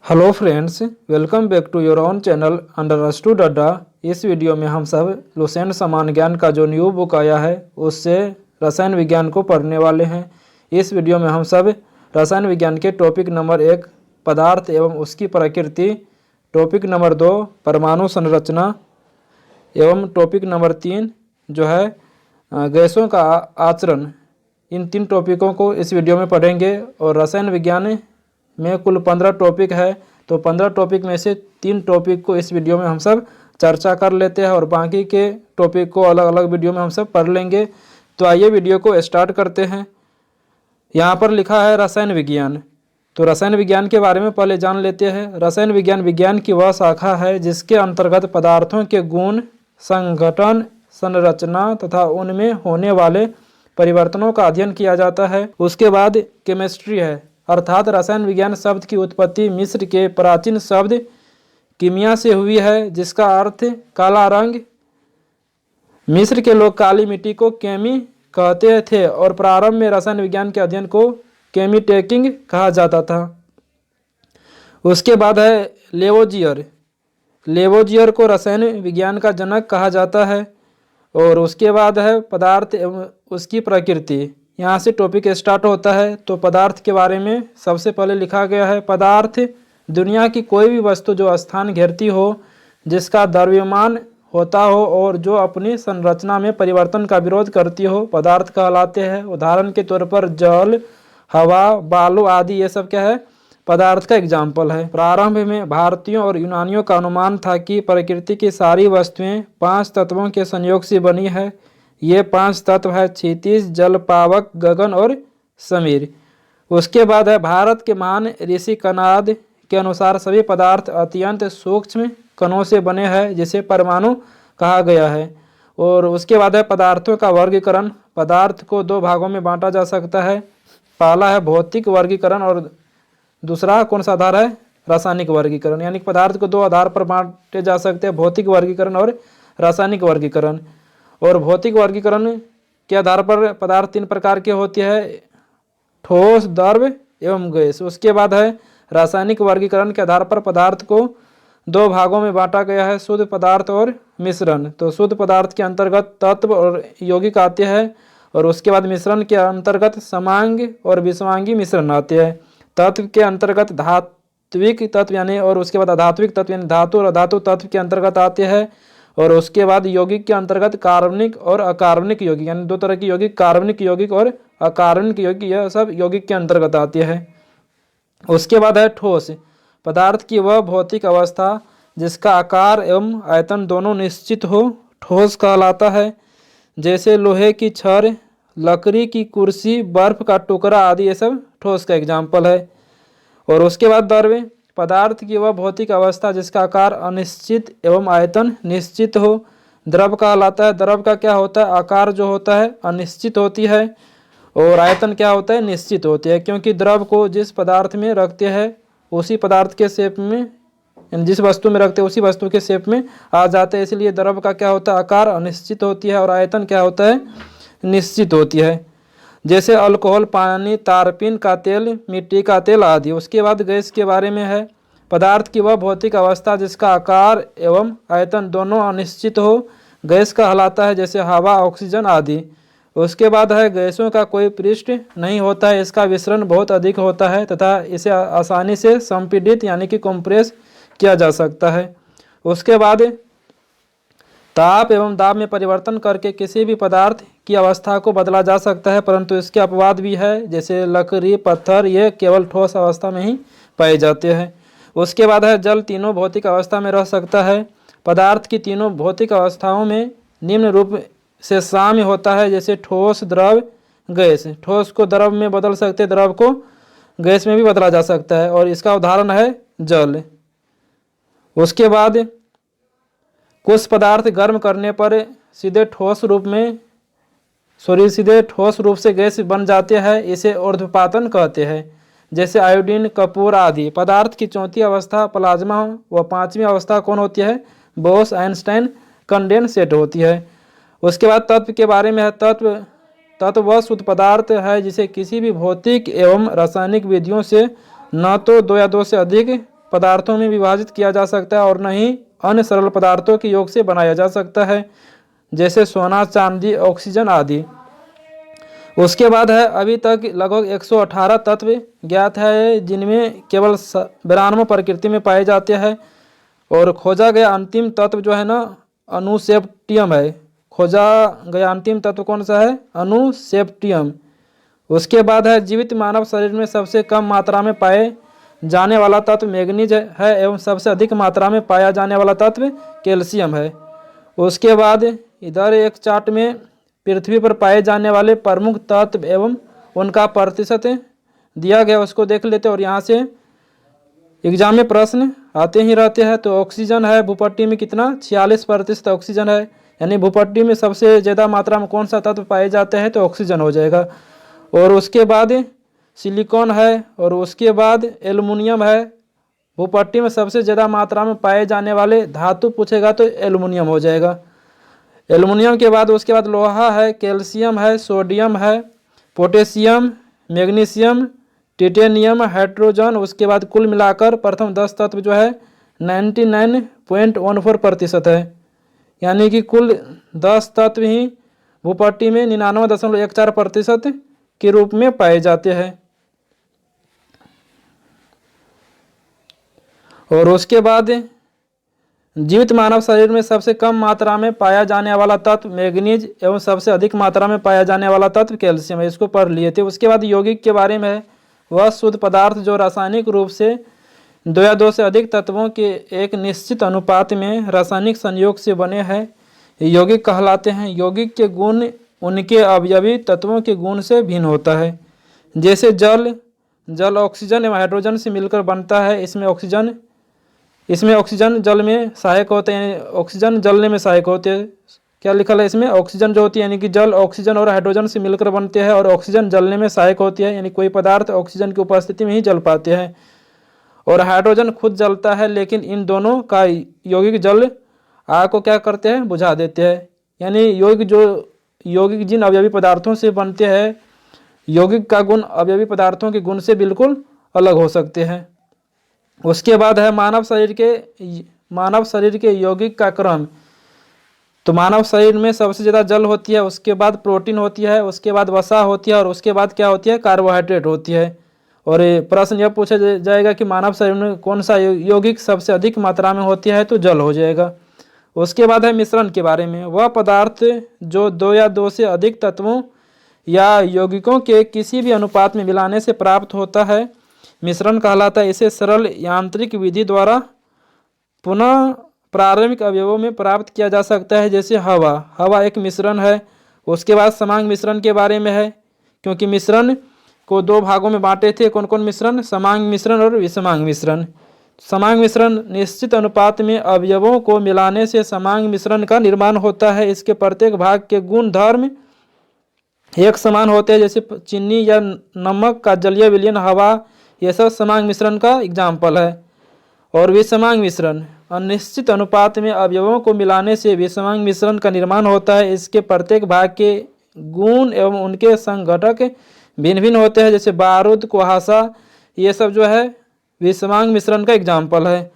Hello friends, welcome back to your own channel understood Adda. इस video में हम सब लुसेंट समान ज्ञान का जो न्यू बुक आया है उससे रसायन विज्ञान को पढ़ने वाले हैं। इस वीडियो में हम सब रसायन विज्ञान के टॉपिक नंबर 1 पदार्थ एवं उसकी प्रकृति, टॉपिक नंबर 2 परमाणु संरचना एवं टॉपिक नंबर 3 जो है गैसों का आचरण, इन 3 टॉपिकों को इस वीडियो में पढ़ेंगे। और रसायन विज्ञान में कुल 15 टॉपिक है, तो 15 टॉपिक में से 3 टॉपिक को इस वीडियो में हम सब चर्चा कर लेते हैं और बाकी के टॉपिक को अलग अलग वीडियो में हम सब पढ़ लेंगे। तो आइए वीडियो को स्टार्ट करते हैं। यहाँ पर लिखा है रसायन विज्ञान, तो रसायन विज्ञान के बारे में पहले जान लेते हैं। रसायन विज्ञान विज्ञान की वह शाखा है जिसके अंतर्गत पदार्थों के गुण, संगठन, संरचना तथा उनमें होने वाले परिवर्तनों का अध्ययन किया जाता है। उसके बाद केमिस्ट्री है, अर्थात रसायन विज्ञान शब्द की उत्पत्ति मिस्र के प्राचीन शब्द कीमिया से हुई है, जिसका अर्थ काला रंग। मिस्र के लोग काली मिट्टी को केमी कहते थे और प्रारंभ में रसायन विज्ञान के अध्ययन को केमिटेकिंग कहा जाता था। उसके बाद है लेवोजियर। लेवोजियर को रसायन विज्ञान का जनक कहा जाता है। और उसके बाद है पदार्थ एवं उसकी प्रकृति। यहाँ से टॉपिक स्टार्ट होता है। तो पदार्थ के बारे में सबसे पहले लिखा गया है, पदार्थ दुनिया की कोई भी वस्तु जो स्थान घेरती हो, जिसका द्रव्यमान होता हो और जो अपनी संरचना में परिवर्तन का विरोध करती हो, पदार्थ कहलाते हैं। उदाहरण के तौर पर जल, हवा, बालू आदि ये सब क्या है, पदार्थ का एग्जाम्पल है। प्रारंभ में भारतीयों और यूनानियों का अनुमान था कि प्रकृति की सारी वस्तुएं 5 तत्वों के संयोग से बनी है। ये 5 तत्व है क्षितिज, जल, पावक, गगन और समीर। उसके बाद है भारत के महान ऋषि कनाद के अनुसार सभी पदार्थ अत्यंत सूक्ष्म कणों से बने हैं, जिसे परमाणु कहा गया है। और उसके बाद है पदार्थों का वर्गीकरण। पदार्थ को 2 भागों में बांटा जा सकता है। पहला है भौतिक वर्गीकरण और दूसरा कौन सा आधार है, रासायनिक वर्गीकरण। यानी पदार्थ को 2 आधार पर बांटे जा सकते हैं, भौतिक वर्गीकरण और रासायनिक वर्गीकरण। और भौतिक वर्गीकरण के आधार पर पदार्थ 3 प्रकार के होते हैं, ठोस, द्रव एवं गैस। उसके बाद है रासायनिक वर्गीकरण के आधार पर पदार्थ को 2 भागों में बांटा गया है, शुद्ध पदार्थ और मिश्रण। तो शुद्ध पदार्थ के अंतर्गत तत्व और यौगिक आते हैं और उसके बाद मिश्रण के अंतर्गत समांग और विषमांगी मिश्रण आते हैं। तत्व के अंतर्गत धात्विक तत्व यानी और उसके बाद अधात्विक तत्व यानी धातु और अधातु तत्व के अंतर्गत आते हैं। और उसके बाद यौगिक के अंतर्गत कार्बनिक और अकार्बनिक यौगिक यानी 2 तरह की यौगिक, कार्बनिक यौगिक और अकार्बनिक यौगिक, यह सब यौगिक के अंतर्गत आते हैं। उसके बाद है ठोस पदार्थ की वह भौतिक अवस्था जिसका आकार एवं आयतन दोनों निश्चित हो, ठोस कहलाता है। जैसे लोहे की छड़, लकड़ी की कुर्सी, बर्फ का टुकड़ा आदि ये सब ठोस का एग्जाम्पल है। और उसके बाद द्रव्य पदार्थ की वह भौतिक अवस्था जिसका आकार अनिश्चित एवं आयतन निश्चित हो, द्रव कहलाता है। द्रव का क्या होता है, आकार जो होता है अनिश्चित होती है और आयतन क्या होता है, निश्चित होती है। क्योंकि द्रव को जिस पदार्थ में रखते हैं उसी पदार्थ के शेप में, जिस वस्तु में रखते हैं उसी वस्तु के शेप में आ जाते हैं, इसलिए द्रव का क्या होता है, आकार अनिश्चित होती है और आयतन क्या होता है, निश्चित होती है। जैसे अल्कोहल, पानी, तारपीन का तेल, मिट्टी का तेल आदि। उसके बाद गैस के बारे में है, पदार्थ की वह भौतिक अवस्था जिसका आकार एवं आयतन दोनों अनिश्चित हो, गैस कहलाता है, जैसे हवा, ऑक्सीजन आदि। उसके बाद है गैसों का कोई पृष्ठ नहीं होता है, इसका विसरण बहुत अधिक होता है तथा इसे आसानी से संपीड़ित यानी कि कंप्रेस किया जा सकता है। उसके बाद ताप एवं दाब में परिवर्तन करके किसी भी पदार्थ की अवस्था को बदला जा सकता है, परंतु इसके अपवाद भी है, जैसे लकड़ी, पत्थर, ये केवल ठोस अवस्था में ही पाए जाते हैं। उसके बाद है जल तीनों भौतिक अवस्था में रह सकता है। पदार्थ की तीनों भौतिक अवस्थाओं में निम्न रूप से साम्य होता है, जैसे ठोस, द्रव, गैस। ठोस को द्रव में बदल सकते हैं, द्रव को गैस में भी बदला जा सकता है और इसका उदाहरण है जल। उसके बाद कुछ पदार्थ गर्म करने पर सीधे ठोस रूप से गैस बन जाते हैं, इसे ऊर्ध्वपातन कहते हैं। जैसे आयोडीन, कपूर आदि। पदार्थ की 4थी अवस्था प्लाज्मा व 5वीं अवस्था कौन होती है, बोस आइंस्टाइन कंडेंसेट होती है। उसके बाद तत्व के बारे में है, तत्व वह शुद्ध पदार्थ है जिसे किसी भी भौतिक एवं रासायनिक विधियों से न तो 2 या 2 से अधिक पदार्थों में विभाजित किया जा सकता है और न ही अन्य सरल पदार्थों के योग से बनाया जा सकता है, जैसे सोना, चांदी, ऑक्सीजन आदि। उसके बाद है अभी तक लगभग 118 तत्व ज्ञात है, जिनमें केवल 92 प्रकृति में पाए जाते हैं। और खोजा गया अंतिम तत्व जो है ना अनुसेप्टियम है। खोजा गया अंतिम तत्व कौन सा है? अनुसेप्टियम। उसके बाद है जीवित मानव शरीर में सबसे कम मात्रा में पाए जाने वाला तत्व मैग्नीज है एवं सबसे अधिक मात्रा में पाया जाने वाला तत्व कैल्शियम है। उसके बाद इधर एक चार्ट में पृथ्वी पर पाए जाने वाले प्रमुख तत्व एवं उनका प्रतिशत दिया गया, उसको देख लेते हैं। और यहाँ से एग्जाम में प्रश्न आते ही रहते हैं। तो ऑक्सीजन है भूपट्टी में कितना? 46% ऑक्सीजन है, यानी भूपट्टी में सबसे ज़्यादा मात्रा में कौन सा तत्व पाए जाते हैं? तो ऑक्सीजन हो जाएगा। और उसके बाद सिलिकॉन है, और उसके बाद एल्युमिनियम है। भूपट्टी में सबसे ज़्यादा मात्रा में पाए जाने वाले धातु पूछेगा तो एल्युमिनियम हो जाएगा। एल्युमिनियम के बाद उसके बाद लोहा है, कैल्शियम है, सोडियम है, पोटेशियम, मैग्नीशियम, टाइटेनियम, हाइड्रोजन। उसके बाद कुल मिलाकर प्रथम 10 तत्व जो है 99.14% है, यानी कि कुल 10 तत्व ही भूपट्टी में 99.14% के रूप में पाए जाते हैं। और उसके बाद जीवित मानव शरीर में सबसे कम मात्रा में पाया जाने वाला तत्व मैग्नीज एवं सबसे अधिक मात्रा में पाया जाने वाला तत्व कैल्शियम है, इसको पढ़ लिए थे। उसके बाद यौगिक के बारे में है, वह शुद्ध पदार्थ जो रासायनिक रूप से 2 या 2 से अधिक तत्वों के एक निश्चित अनुपात में रासायनिक संयोग से बने हैं, यौगिक कहलाते हैं। यौगिक के गुण उनके अवयवी तत्वों के गुण से भिन्न होता है। जैसे जल ऑक्सीजन एवं हाइड्रोजन से मिलकर बनता है। इसमें ऑक्सीजन जल में सहायक होते हैं, ऑक्सीजन जलने में सहायक होते हैं। क्या लिखा है इसमें? ऑक्सीजन जो होती है यानी कि जल ऑक्सीजन और हाइड्रोजन से मिलकर बनते हैं, और ऑक्सीजन जलने में सहायक होती है, यानी कोई पदार्थ ऑक्सीजन की उपस्थिति में ही जल पाते हैं। और हाइड्रोजन खुद जलता है, लेकिन इन दोनों का यौगिक जल आग को क्या करते हैं? बुझा देते हैं। यानी यौगिक जिन अवयवी पदार्थों से बनते हैं, यौगिक का गुण अवयवी पदार्थों के गुण से बिल्कुल अलग हो सकते हैं। उसके बाद है मानव शरीर के यौगिक का क्रम। तो मानव शरीर में सबसे ज़्यादा जल होती है, उसके बाद प्रोटीन होती है, उसके बाद वसा होती है, और उसके बाद क्या होती है? कार्बोहाइड्रेट होती है। और प्रश्न यह पूछा जाएगा कि मानव शरीर में कौन सा यौगिक सबसे अधिक मात्रा में होती है? तो जल हो जाएगा। उसके बाद है मिश्रण के बारे में, वह पदार्थ जो 2 या 2 से अधिक तत्वों या यौगिकों के किसी भी अनुपात में मिलाने से प्राप्त होता है, मिश्रण कहलाता है। इसे सरल यांत्रिक विधि द्वारा पुनः प्रारंभिक अवयवों में प्राप्त किया जा सकता है, जैसे हवा एक मिश्रण है। उसके बाद समांग मिश्रण के बारे में है, क्योंकि मिश्रण को 2 भागों में बांटे थे। कौन कौन मिश्रण? समांग मिश्रण और विषमांग मिश्रण। समांग मिश्रण निश्चित अनुपात में अवयवों को मिलाने से समांग मिश्रण का निर्माण होता है। इसके प्रत्येक भाग के गुण धर्म एक समान होते हैं, जैसे चीनी या नमक का जलीय विलयन, हवा, यह सब समांग मिश्रण का एग्जाम्पल है। और विषमांग मिश्रण अनिश्चित अनुपात में अवयवों को मिलाने से विषमांग मिश्रण का निर्माण होता है। इसके प्रत्येक भाग के गुण एवं उनके संघटक भिन्न भिन्न होते हैं, जैसे बारूद, कुहासा, ये सब जो है विषमांग मिश्रण का एग्जाम्पल है।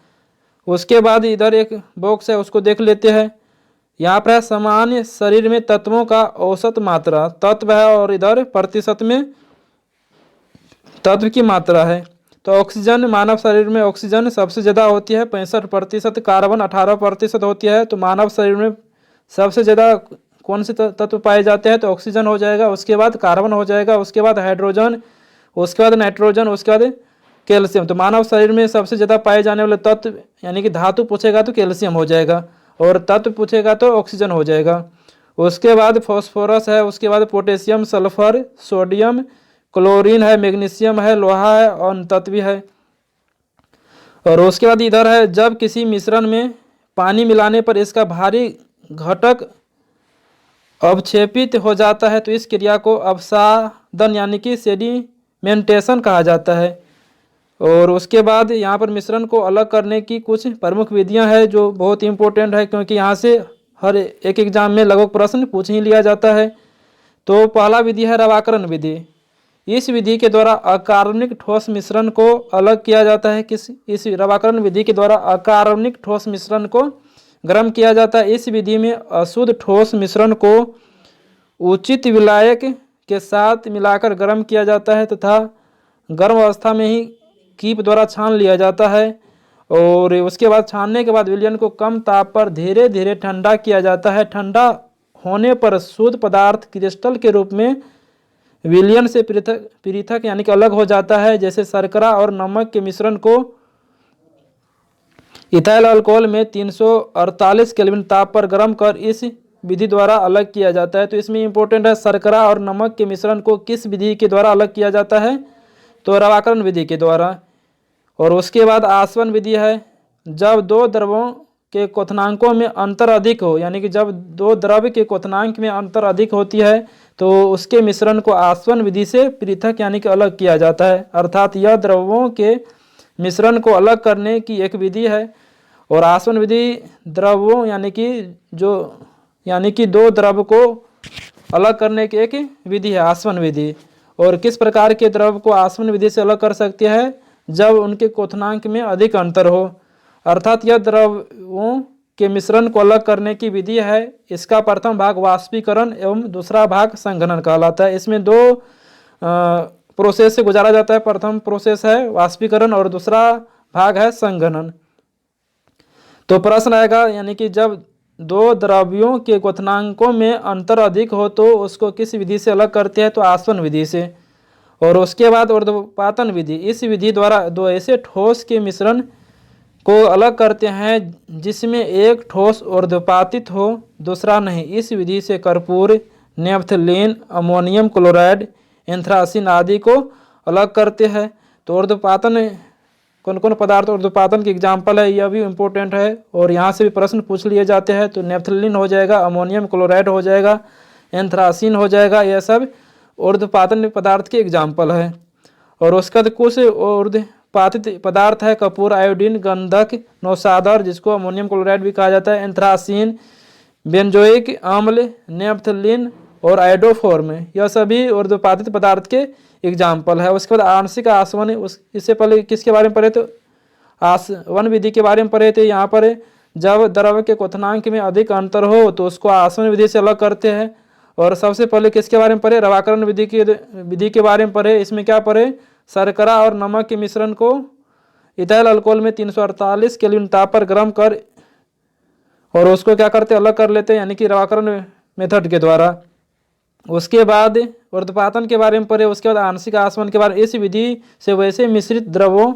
उसके बाद इधर एक बॉक्स है, उसको देख लेते हैं। यहाँ पर सामान्य शरीर में तत्वों का औसत मात्रा तत्व है, और इधर प्रतिशत में तत्व की मात्रा है। तो ऑक्सीजन, मानव शरीर में ऑक्सीजन सबसे ज़्यादा होती है 65%, कार्बन 18% होती है। तो मानव शरीर में सबसे ज़्यादा कौन से तत्व पाए जाते हैं? तो ऑक्सीजन हो जाएगा, उसके बाद कार्बन हो जाएगा, उसके बाद हाइड्रोजन, उसके बाद नाइट्रोजन, उसके बाद कैल्शियम। तो मानव शरीर में सबसे ज़्यादा पाए जाने वाले तत्व यानी कि धातु पूछेगा तो कैल्शियम हो जाएगा, और तत्व पूछेगा तो ऑक्सीजन हो जाएगा। उसके बाद फॉस्फोरस है, उसके बाद पोटेशियम, सल्फर, सोडियम, क्लोरीन है, मैग्नीशियम है, लोहा है, और तत्व है। और उसके बाद इधर है, जब किसी मिश्रण में पानी मिलाने पर इसका भारी घटक अवक्षेपित हो जाता है तो इस क्रिया को अवसादन यानी कि सेडिमेंटेशन कहा जाता है। और उसके बाद यहाँ पर मिश्रण को अलग करने की कुछ प्रमुख विधियाँ हैं जो बहुत इंपॉर्टेंट है, क्योंकि यहाँ से हर एक एग्जाम में लगभग प्रश्न पूछ ही लिया जाता है। तो पहला विधि है रवाकरण विधि। इस विधि के द्वारा अकार्बनिक ठोस मिश्रण को अलग किया जाता है। इस रवाकरण विधि के द्वारा अकार्बनिक ठोस मिश्रण को गर्म किया जाता है। इस विधि में अशुद्ध ठोस मिश्रण को उचित विलायक के साथ मिलाकर गर्म किया जाता है तथा गर्म अवस्था में ही कीप द्वारा छान लिया जाता है और उसके बाद छानने के बाद विलयन को कम ताप पर धीरे धीरे ठंडा किया जाता है। ठंडा होने पर शुद्ध पदार्थ क्रिस्टल के रूप में विलयन से पृथक यानी कि अलग हो जाता है। जैसे शर्करा और नमक के मिश्रण को इथाइल अल्कोहल में 348 केल्विन ताप पर गर्म कर इस विधि द्वारा अलग किया जाता है। तो इसमें इंपॉर्टेंट है, शर्करा और नमक के मिश्रण को किस विधि के द्वारा अलग किया जाता है? तो रवाकरण विधि के द्वारा। और उसके बाद आसवन विधि है, जब दो द्रवों के क्वथनांकों में अंतर अधिक हो, यानी कि जब दो द्रव के क्वथनांक में अंतर अधिक होती है तो उसके मिश्रण को आसवन विधि से पृथक यानी कि अलग किया जाता है। अर्थात यह द्रवों के मिश्रण को अलग करने की एक विधि है। और आसवन विधि द्रवों यानी कि दो द्रव को अलग करने की एक विधि है, आसवन विधि। और किस प्रकार के द्रव को आसवन विधि से अलग कर सकती है? जब उनके क्वथनांक में अधिक अंतर हो। अर्थात यह द्रवों के मिश्रण को अलग करने की विधि है। इसका प्रथम भाग वाष्पीकरण एवं दूसरा भाग संघनन कहलाता है। इसमें दो प्रोसेस से गुजारा जाता है। प्रथम प्रोसेस है वाष्पीकरण और दूसरा भाग है संघनन। तो प्रश्न आएगा, यानी कि जब दो द्रव्यों के क्वथनांकों में अंतर अधिक हो तो उसको किस विधि से अलग करते हैं? तो आसवन विधि से। और उसके बाद ऊर्ध्वपातन विधि, इस विधि द्वारा दो ऐसे ठोस के मिश्रण को अलग करते हैं जिसमें एक ठोस ऊर्ध्वपातित हो, दूसरा नहीं। इस विधि से कर्पूर, नेफ्थलीन, अमोनियम क्लोराइड, एंथ्रासिन आदि को अलग करते हैं। तो ऊर्ध्वपातन कौन कौन पदार्थ ऊर्ध्वपातन की एग्जाम्पल है, यह भी इम्पोर्टेंट है और यहाँ से भी प्रश्न पूछ लिए जाते हैं। तो नेफ्थलीन हो जाएगा, अमोनियम क्लोराइड हो जाएगा, एंथ्रासिन हो जाएगा, यह सब ऊर्ध्वपातन पदार्थ के एग्जाम्पल है। और उसका कुछ ऊर्ध्वपातित पदार्थ है, कपूर, आयोडीन, गंधक, नौसादर जिसको अमोनियम क्लोराइड भी कहा जाता है, एंथ्रासिन, बेंजोइक अम्ल, नेफ्थलीन और आयोडोफॉर्म, यह सभी ऊर्ध्वपातित पदार्थ के एग्जाम्पल है। उसके बाद आंशिक आसवन, इससे पहले किसके बारे में पढ़े? तो आसवन विधि के बारे में पढ़े थे। यहाँ पर जब द्रव के क्वथनांक में अधिक अंतर हो तो उसको आसवन विधि से अलग करते हैं। और सबसे पहले किसके बारे में पढ़े? रवाकरण विधि के बारे में पढ़े। इसमें क्या पढ़े? शर्करा और नमक के मिश्रण को इथाइल अल्कोहल में 348 केल्विन ताप पर गर्म कर और उसको क्या करते? अलग कर लेते हैं, यानी कि रवाकरण मेथड के द्वारा। उसके बाद ऊर्ध्वपातन के बारे में पढ़े। उसके बाद आंशिक आसवन के बारे में। इस विधि से वैसे मिश्रित द्रवों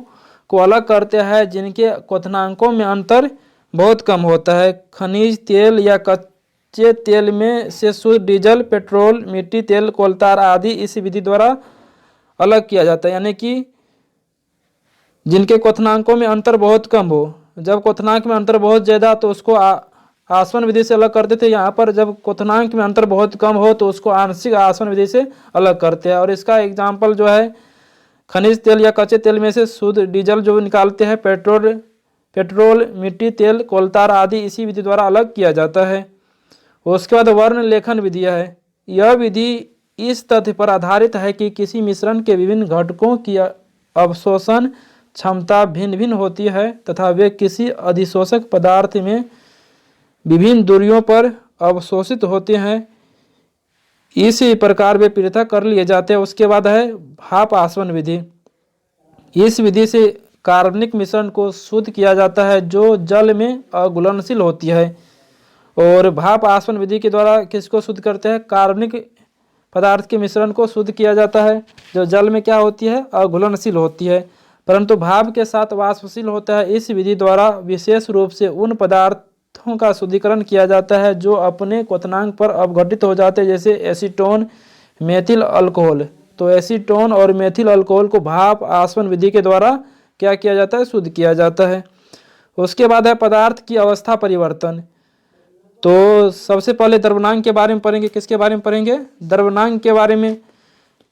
को अलग करते हैं जिनके क्वथनांकों में अंतर बहुत कम होता है। खनिज तेल या कच्चे तेल में से शुद्ध डीजल, पेट्रोल, मिट्टी तेल, कोलतार आदि इस विधि द्वारा अलग किया जाता है, यानी कि जिनके क्वथनांकों में अंतर बहुत कम हो। जब क्वथनांक में अंतर बहुत ज़्यादा तो उसको आसवन विधि से अलग करते थे। यहाँ पर जब क्वथनांक में अंतर बहुत कम हो तो उसको आंशिक आसवन विधि से अलग करते हैं। और इसका एग्जाम्पल जो है, खनिज तेल या कच्चे तेल में से शुद्ध डीजल जो निकालते हैं, पेट्रोल, मिट्टी तेल, कोलतार आदि इसी विधि द्वारा अलग किया जाता है। उसके बाद वर्ण लेखन विधि है। यह विधि इस तथ्य पर आधारित है कि किसी मिश्रण के विभिन्न घटकों की अवशोषण क्षमता भिन्न भिन्न होती है तथा वे किसी अधिशोषक पदार्थ में विभिन्न दूरियों पर अवशोषित होते हैं। इसी प्रकार वे पृथक कर लिए जाते हैं। उसके बाद है भाप आसवन विधि। इस विधि से कार्बनिक मिश्रण को शुद्ध किया जाता है जो जल में अघुलनशील होती है। और भाप आसवन विधि के द्वारा किसको शुद्ध करते हैं? कार्बनिक पदार्थ के मिश्रण को शुद्ध किया जाता है जो जल में क्या होती है? अघुलनशील होती है, परंतु भाप के साथ वाष्पशील होता है। इस विधि द्वारा विशेष रूप से उन पदार्थों का शुद्धिकरण किया जाता है जो अपने क्वथनांक पर अवघटित हो जाते हैं, जैसे एसीटोन, मेथिल अल्कोहल। तो एसीटोन और मेथिल अल्कोहल को भाप आसवन विधि के द्वारा क्या किया जाता है? शुद्ध किया जाता है। उसके बाद है पदार्थ की अवस्था परिवर्तन। तो सबसे पहले द्रव्यमान के बारे में पढ़ेंगे। किसके बारे में पढ़ेंगे? द्रव्यमान के बारे में।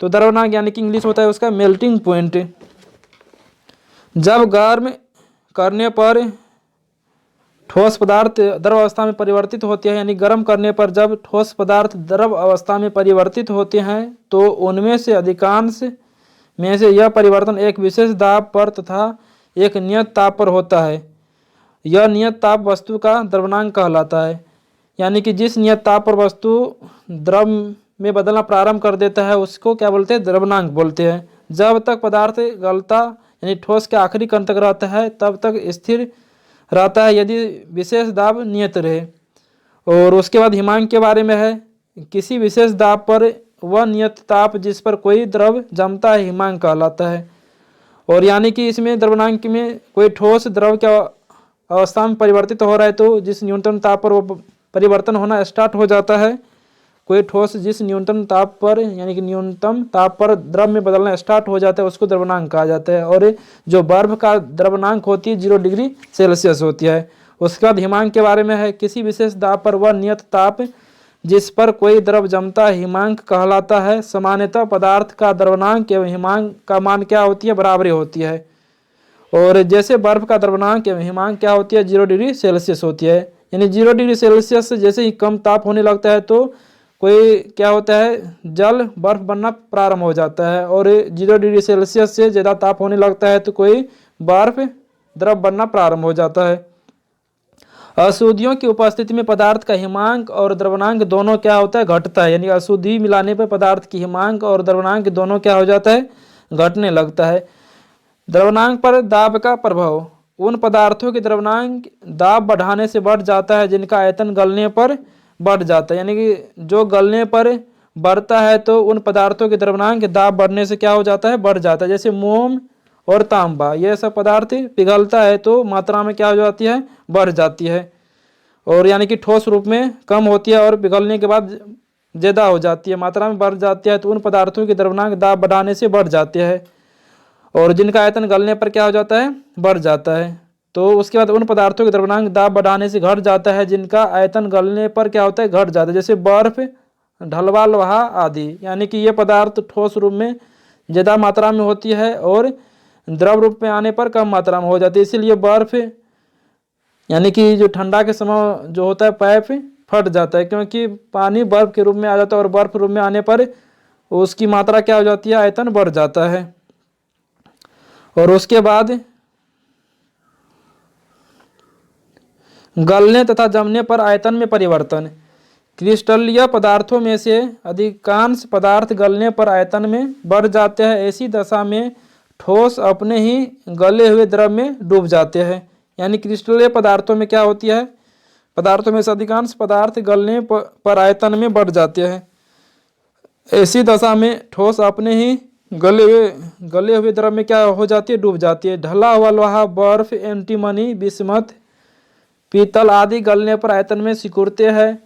तो द्रव्यमान यानी कि इंग्लिश होता है उसका मेल्टिंग पॉइंट। जब गर्म करने पर ठोस पदार्थ द्रव अवस्था में परिवर्तित होते हैं, यानी गर्म करने पर जब ठोस पदार्थ द्रव अवस्था में परिवर्तित होते हैं तो उनमें से अधिकांश में से यह परिवर्तन एक विशेष दाब पर तथा एक नियत ताप पर होता है। यह नियत ताप वस्तु का द्रवणांक कहलाता है। यानी कि जिस नियत ताप पर वस्तु द्रव में बदलना प्रारंभ कर देता है उसको क्या बोलते हैं? द्रवणांक बोलते हैं। जब तक पदार्थ गलता यानी ठोस के आखिरी कण तक रहता है तब तक स्थिर रहता है यदि विशेष दाब नियत रहे। और उसके बाद हिमांक के बारे में है, किसी विशेष दाब पर वह नियत ताप जिस पर कोई द्रव जमता है हिमांक कहलाता है। और यानी कि इसमें द्रवणांक में कोई ठोस द्रव के अवस्था में परिवर्तित हो रहा है तो जिस न्यूनतम ताप पर वो परिवर्तन होना स्टार्ट हो जाता है, कोई ठोस जिस न्यूनतम ताप पर यानी कि न्यूनतम ताप पर द्रव में बदलना स्टार्ट हो जाता है उसको द्रवणांक कहा जाता है। और जो बर्फ का द्रवणांक होती है 0 डिग्री सेल्सियस होती है। उसके बाद हिमांक के बारे में है, किसी विशेष दाब पर वह नियत ताप जिस पर कोई द्रव जमता है हिमांक कहलाता है। सामान्यतः पदार्थ का द्रवणांक एवं हिमांक का मान क्या होती है? बराबरी होती है। और जैसे बर्फ का द्रवणांक एवं हिमांक क्या होती है? 0 डिग्री सेल्सियस होती है। यानी 0 डिग्री सेल्सियस से जैसे ही कम ताप होने लगता है तो कोई क्या होता है? जल बर्फ बनना प्रारंभ हो जाता है। और 0 डिग्री सेल्सियस से ज़्यादा ताप होने लगता है तो कोई बर्फ द्रव बनना प्रारंभ हो जाता है। अशुद्धियों की उपस्थिति में पदार्थ का हिमांक और द्रवणांक दोनों क्या होता है? घटता है। यानी अशुद्धि मिलाने पर पदार्थ की हिमांक और द्रवणांक दोनों क्या हो जाता है? घटने लगता है। द्रवणांक पर दाब का प्रभाव, उन पदार्थों के द्रवणांक दाब बढ़ाने से बढ़ जाता है जिनका आयतन गलने पर बढ़ जाता है। यानी कि जो गलने पर बढ़ता है तो उन पदार्थों के द्रवणांक दाब बढ़ने से क्या हो जाता है? बढ़ जाता है। जैसे मोम और तांबा ये सब पदार्थ पिघलता है तो मात्रा में क्या हो जाती है? बढ़ जाती है। और यानी कि ठोस रूप में कम होती है और पिघलने के बाद ज़्यादा हो जाती है, मात्रा में बढ़ जाती है। तो उन पदार्थों के द्रवणांक दाब बढ़ाने से बढ़ जाते हैं और जिनका आयतन गलने पर क्या हो जाता है? बढ़ जाता है। तो उसके बाद उन पदार्थों के द्रवणांक दाब बढ़ाने से घट जाता है जिनका आयतन गलने पर क्या होता है? घट जाता है। जैसे बर्फ, ढलवा लोहा आदि। यानी कि ये पदार्थ ठोस रूप में ज़्यादा मात्रा में होती है और द्रव रूप में आने पर कम मात्रा में हो जाती है। इसीलिए बर्फ यानी कि जो ठंडा के समय जो होता है पाइप फट जाता है, क्योंकि पानी बर्फ के रूप में आ जाता है और बर्फ रूप में आने पर उसकी मात्रा क्या हो जाती है? आयतन बढ़ जाता है। और उसके बाद गलने तथा जमने पर आयतन में परिवर्तन, क्रिस्टलीय पदार्थों में से अधिकांश पदार्थ गलने पर आयतन में बढ़ जाते हैं। ऐसी दशा में ठोस अपने ही गले हुए द्रव में डूब जाते हैं। यानी क्रिस्टलीय पदार्थों में क्या होती है? पदार्थों में से अधिकांश पदार्थ गलने पर आयतन में बढ़ जाते हैं। ऐसी दशा में ठोस अपने ही गले हुए द्रव में क्या हो जाती है? डूब जाती है। ढला हुआ लोहा, बर्फ, एंटीमनी, बिस्मथ, पीतल आदि गलने पर आयतन में सिकुड़ते हैं।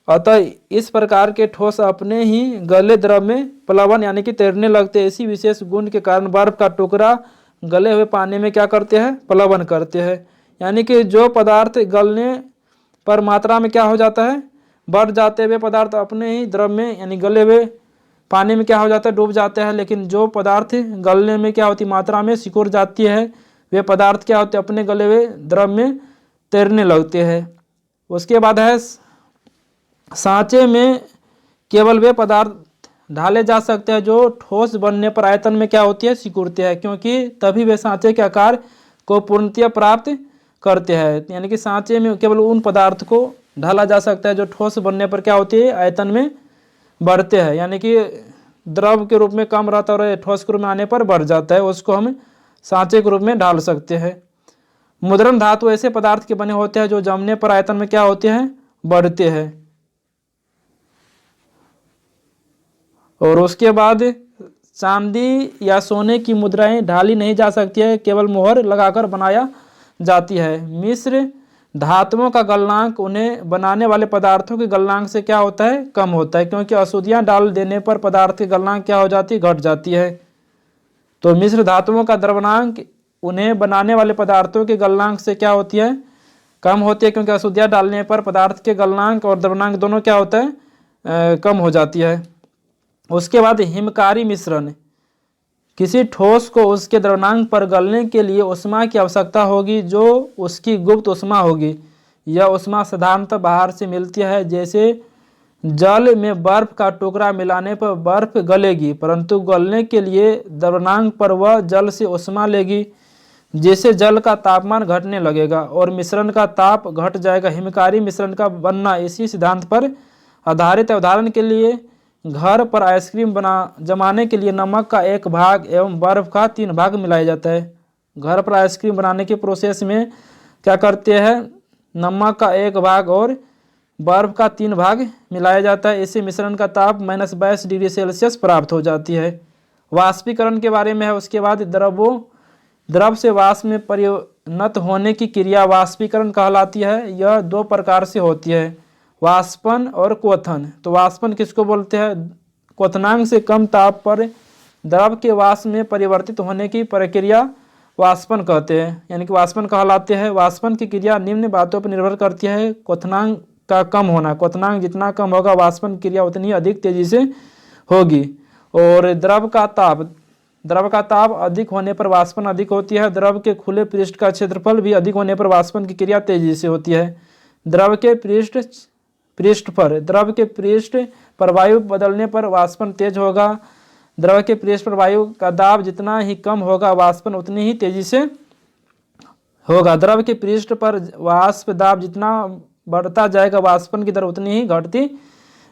अतः इस प्रकार के ठोस अपने ही गले द्रव में प्लवन यानी कि तैरने लगते हैं। इसी विशेष गुण के कारण बर्फ का टुकड़ा गले हुए पानी में क्या करते हैं? प्लवन करते हैं। यानी कि जो पदार्थ गलने पर मात्रा में क्या हो जाता है? बढ़ जाते हुए पदार्थ अपने ही द्रव में यानी गले हुए पानी में क्या हो जाता है? डूब जाते हैं। लेकिन जो पदार्थ गलने में क्या होती मात्रा में सिकुड़ जाती है वे पदार्थ क्या होते? अपने गले हुए द्रव में तैरने लगते हैं। उसके बाद है सांचे में केवल वे पदार्थ ढाले जा सकते हैं जो ठोस बनने पर आयतन में क्या होती है? सिकुड़ते हैं, क्योंकि तभी वे सांचे के आकार को पूर्णतः प्राप्त करते हैं। यानी कि सांचे में केवल उन पदार्थ को ढाला जा सकता है जो ठोस बनने पर क्या होती है? आयतन में बढ़ते हैं। यानी कि द्रव के रूप में कम रहता है और ठोस के रूप में आने पर बढ़ जाता है, उसको हम सांचे के रूप में ढाल सकते हैं। मुद्रण धातु ऐसे पदार्थ के बने होते हैं जो जमने पर आयतन में क्या होते हैं? बढ़ते हैं। और उसके बाद चांदी या सोने की मुद्राएं ढाली नहीं जा सकती है, केवल मोहर लगाकर बनाया जाती है। मिश्र धातुओं का गलनांक उन्हें बनाने वाले पदार्थों के गलनांक से क्या होता है? कम होता है, क्योंकि अशुद्धियां डाल देने पर पदार्थ की गलनांक क्या हो जाती है? घट जाती है। तो मिश्र धातुओं का द्रवणांक उन्हें बनाने वाले पदार्थों के गलनांक से क्या होती है? कम होती है, क्योंकि अशुद्धियां डालने पर पदार्थ के गलनांक और द्रवणांक दोनों क्या होता है? कम हो जाती है। उसके बाद हिमकारी मिश्रण, किसी ठोस को उसके द्रवणांक पर गलने के लिए ऊष्मा की आवश्यकता होगी जो उसकी गुप्त ऊष्मा होगी। यह ऊष्मा साधारणतः बाहर से मिलती है, जैसे जल में बर्फ का टुकड़ा मिलाने पर बर्फ गलेगी, परंतु गलने के लिए द्रवणांक पर वह जल से ऊष्मा लेगी, जिससे जल का तापमान घटने लगेगा और मिश्रण का ताप घट जाएगा। हिमकारी मिश्रण का बनना इसी सिद्धांत पर आधारित है। उदाहरण के लिए घर पर आइसक्रीम जमाने के लिए नमक का 1 भाग एवं बर्फ का 3 भाग मिलाया जाता है। घर पर आइसक्रीम बनाने के प्रोसेस में क्या करते हैं, नमक का 1 भाग और बर्फ का 3 भाग मिलाया जाता है। इससे मिश्रण का ताप -22 डिग्री सेल्सियस प्राप्त हो जाती है। वाष्पीकरण के बारे में है। उसके बाद द्रव से वाष्प में परिणत होने की क्रिया वाष्पीकरण कहलाती है। यह 2 प्रकार से होती है, वाष्पन और क्वथन। तो वाष्पन किसको बोलते हैं, क्वथनांक से कम ताप पर द्रव के वाष्प में परिवर्तित होने की प्रक्रिया वाष्पन कहते हैं, यानी कि वाष्पन कहलाते हैं। वाष्पन की क्रिया निम्न बातों पर निर्भर करती है। क्वथनांक का कम होना, क्वथनांक जितना कम होगा वाष्पन क्रिया उतनी अधिक तेजी से होगी। और द्रव का ताप अधिक होने पर वाष्पन अधिक होती है। द्रव के खुले पृष्ठ का क्षेत्रफल भी अधिक होने पर वाष्पन की क्रिया तेजी से होती है। द्रव के पृष्ठ पर वायु बदलने पर वाष्पन तेज होगा। द्रव के पृष्ठ पर वायु का दाब जितना ही कम होगा वाष्पन उतनी ही तेजी से होगा। द्रव के पृष्ठ पर वाष्प दाब जितना बढ़ता जाएगा वाष्पन की दर उतनी ही घटती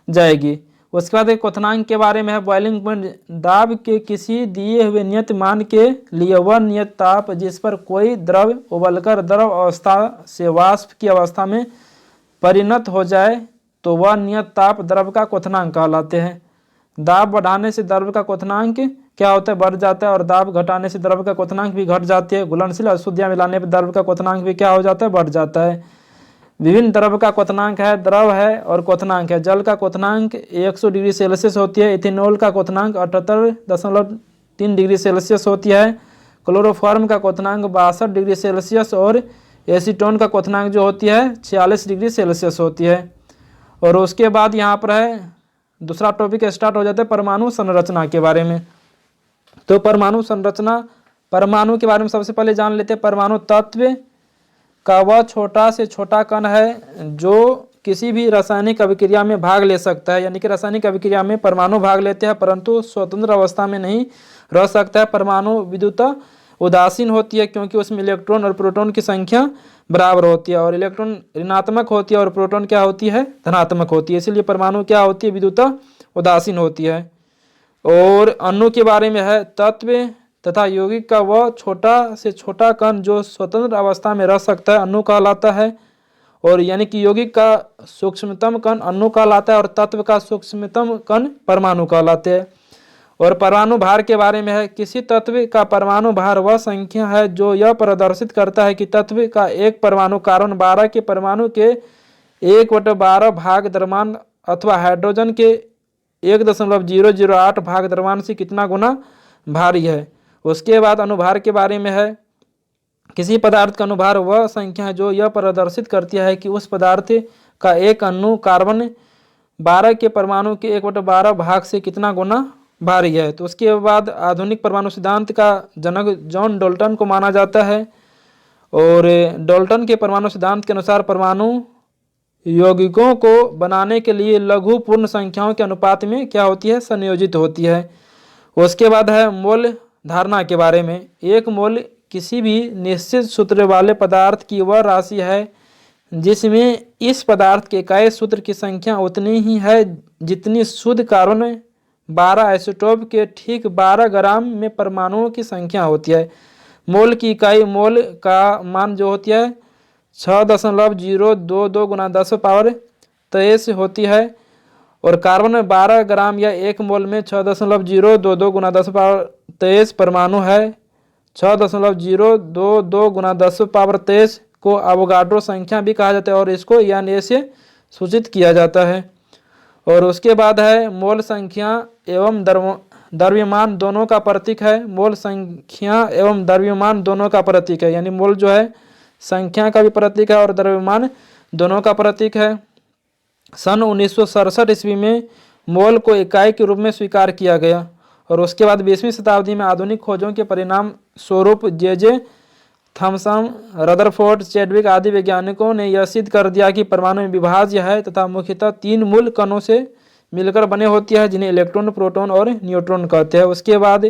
जाएगी। उसके बाद क्वथनांक के बारे में है। बॉइलिंग पॉइंट दाब के किसी दिए हुए नियत मान के लिए वह नियत ताप जिस पर कोई द्रव उबलकर द्रव अवस्था से वाष्प की अवस्था में परिणत हो जाए तो वह नियत ताप द्रव का क्वथनांक कहलाते हैं। दाब बढ़ाने से द्रव का क्वथनांक क्या होता है, बढ़ जाता है, और दाब घटाने से द्रव का क्वथनांक भी घट जाती है। घुलनशील अशुद्धियां मिलाने पर द्रव का क्वथनांक भी क्या हो जाता है, बढ़ जाता है। विभिन्न द्रव का क्वथनांक है, द्रव है और क्वथनांक है। जल का क्वथनांक 100 डिग्री सेल्सियस होती है। इथेनॉल का क्वथनांक 78.3 डिग्री सेल्सियस होती है। क्लोरोफॉर्म का क्वथनांक 62 डिग्री सेल्सियस और एसीटोन का क्वथनांक जो होती है 46 डिग्री सेल्सियस होती है। और उसके बाद यहाँ पर है दूसरा टॉपिक स्टार्ट हो जाता है परमाणु संरचना के बारे में। तो परमाणु संरचना, परमाणु के बारे में सबसे पहले जान लेते हैं। परमाणु तत्व का वह छोटा से छोटा कण है जो किसी भी रासायनिक अभिक्रिया में भाग ले सकता है, यानी कि रासायनिक अभिक्रिया में परमाणु भाग लेते हैं परंतु स्वतंत्र अवस्था में नहीं रह सकता है। परमाणु विद्युत उदासीन होती है क्योंकि उसमें इलेक्ट्रॉन और प्रोटॉन की संख्या बराबर होती है, और इलेक्ट्रॉन ऋणात्मक होती है और प्रोटॉन क्या होती है, धनात्मक होती है। इसलिए परमाणु क्या होती है, विद्युत उदासीन होती है। और अणु के बारे में है। तत्व तथा यौगिक का वह छोटा से छोटा कण जो स्वतंत्र अवस्था में रह सकता है अणु कहलाता है। और यानी कि यौगिक का सूक्ष्मतम कण अणु कहलाता है और तत्व का सूक्ष्मतम कण परमाणु कहलाते हैं। और परमाणु भार के बारे में है। किसी तत्व का परमाणु भार वह संख्या है जो यह प्रदर्शित करता है कि तत्व का एक परमाणु कार्बन 12 के परमाणु के 1/12 भाग द्रव्यमान अथवा हाइड्रोजन के 1.008 भाग द्रव्यमान से कितना गुना भारी है। उसके बाद अनुभार के बारे में है। किसी पदार्थ का अनुभार वह संख्या है जो यह प्रदर्शित करती है कि उस पदार्थ का एक अणु कार्बन 12 के परमाणु के 1/12 भाग से कितना गुना भारी है। तो उसके बाद आधुनिक परमाणु सिद्धांत का जनक जॉन डाल्टन को माना जाता है। और डाल्टन के परमाणु सिद्धांत के अनुसार परमाणु यौगिकों को बनाने के लिए लघु पूर्ण संख्याओं के अनुपात में क्या होती है, संयोजित होती है। उसके बाद है मोल धारणा के बारे में। एक मोल किसी भी निश्चित सूत्र वाले पदार्थ की वह राशि है जिसमें इस पदार्थ के इकाई सूत्र की संख्या उतनी ही है जितनी शुद्ध कार्बन 12 आइसोटोप के ठीक 12 ग्राम में परमाणुओं की संख्या होती है। मोल की इकाई, मोल का मान जो होती है 6.022 गुना 10⁻23 होती है। और कार्बन 12 ग्राम या 1 मोल में 6.022 गुना 10⁻23 परमाणु है। 6.022 गुना 10⁻23 को अवोगाड्रो संख्या भी कहा जाता है और इसको यानी से सूचित किया जाता है। और उसके बाद है मोल संख्या एवं द्रव्यमान दोनों का प्रतीक है। मोल संख्या एवं द्रव्यमान दोनों का प्रतीक है, यानी मोल जो है संख्या का भी प्रतीक है और द्रव्यमान दोनों का प्रतीक है। सन 1967 ईस्वी में मोल को इकाई के रूप में स्वीकार किया गया। और उसके बाद 20वीं शताब्दी में आधुनिक खोजों के परिणाम स्वरूप जे थॉमसन, रदरफोर्ड, चैडविक आदि वैज्ञानिकों ने यह सिद्ध कर दिया कि परमाणु विभाज्य है तथा मुख्यतः 3 मूल कणों से मिलकर बने होती है, जिन्हें इलेक्ट्रॉन, प्रोटॉन और न्यूट्रॉन कहते हैं। उसके बाद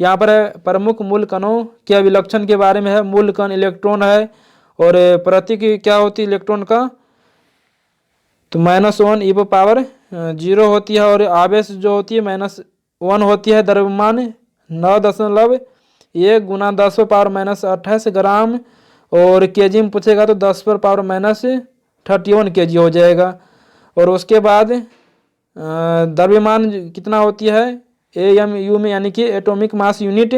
यहाँ पर प्रमुख मूल कणों के अभिलक्षण के बारे में है। मूल कण इलेक्ट्रॉन है और प्रतीक क्या होती है इलेक्ट्रॉन का, तो -1 e⁻0 होती है और आवेश जो होती है -1 होती है। द्रव्यमान 9.1 × 10⁻−28 ग्राम और केजी में पूछेगा तो 10⁻−31 केजी हो जाएगा। और उसके बाद द्रव्यमान कितना होती है AMU में, यानी कि एटॉमिक मास यूनिट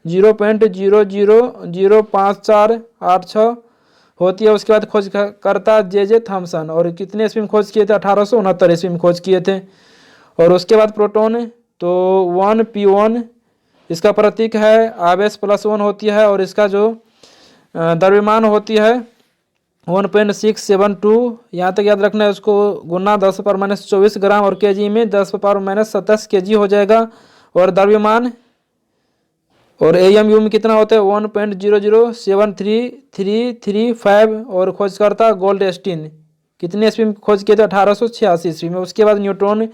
0.000548 होती है। उसके बाद खोजकर्ता जे थॉमसन, और कितने ईस्वी में खोज किए थे, 1869 ईस्वी में खोज किए थे। और उसके बाद प्रोटॉन तो 1p1, इसका प्रतीक है आवेश +1 होती है और इसका जो द्रव्यमान होती है 1.672, यहाँ तक याद रखना है उसको, गुना 10⁻−24 ग्राम और केजी में 10⁻−27 केजी हो जाएगा। और द्रव्यमान और AMU में कितना होता है 1.0073335। और खोजकर्ता गोल्डस्टीन कितने ईस्वी में खोज किए थे, 1886 ईस्वी में। उसके बाद न्यूट्रॉन